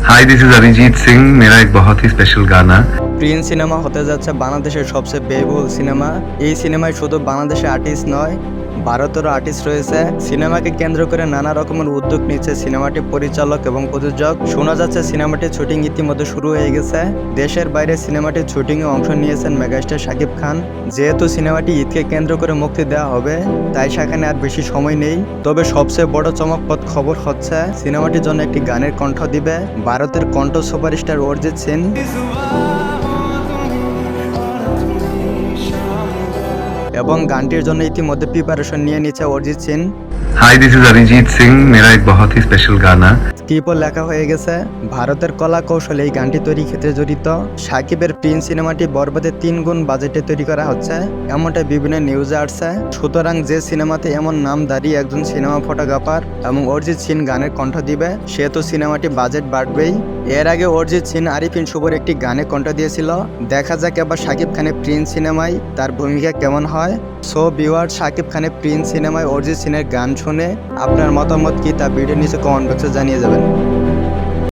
Hi this is Arijit Singh. मेरा एक बहुत ही स्पेशल गाना। প্রিন্স সিনেমা হতে যাচ্ছে বাংলাদেশের সবচেয়ে ব্যয়বহুল সিনেমা। এই সিনেমায় শুধু বাংলাদেশের আর্টিস্ট নয়, ভারতেরও আর্টিস্ট রয়েছে। সিনেমাকে কেন্দ্র করে নানা রকমের উদ্যোগ নিচ্ছে সিনেমাটির পরিচালক এবং প্রযোজক। শোনা যাচ্ছে সিনেমাটির শুটিং ইতিমধ্যে শুরু হয়ে গেছে। দেশের বাইরে সিনেমাটির শুটিংয়ে অংশ নিয়েছেন মেগাস্টার শাকিব খান। যেহেতু সিনেমাটি ঈদকে কেন্দ্র করে মুক্তি দেওয়া হবে, তাই সেখানে আর বেশি সময় নেই। তবে সবচেয়ে বড় চমকপ্রদ খবর হচ্ছে সিনেমাটির জন্য একটি গানের কণ্ঠ দিবে ভারতের কণ্ঠ সুপারস্টার অরিজিৎ সিং। এবং গানটির জন্য ইতিমধ্যে প্রিপারেশন নিয়ে নিচ্ছে Arijit Singh. Hi this is Arijit Singh. मेरा एक बहुत ही स्पेशल गाना। স্ক্রিপ্টও লেখা হয়ে গেছে। ভারতের কলা কৌশলে এই গানটি তৈরির ক্ষেত্রে জড়িত। সাকিবের প্রিন্স সিনেমাটি বরবাদে 3 গুণ বাজেটে তৈরি করা হচ্ছে, এমনটাই বিভিন্ন নিউজে আসছে। সুতরাং যে সিনেমাতে এমন নামধারী একজন সিনেমা ফটোগ্রাফার এবং অরিজিৎ সিং গানের কণ্ঠ দিবে, সে তো সিনেমাটি বাজেট বাড়বেই। এর আগে অরিজিৎ সিং আরিফিন শুভর একটি গানে কণ্ঠ দিয়েছিল। দেখা যাক এবার শাকিব খানের প্রিন্স সিনেমায় তার ভূমিকা কেমন হয়। সো ভিউয়ার, শাকিব খানের প্রিন্স সিনেমায় অরিজিৎ সিংয়ের গান শুনে আপনার মতামত কি তা ভিডিওর নিচে কমেন্ট বক্সে জানিয়ে যাবেন।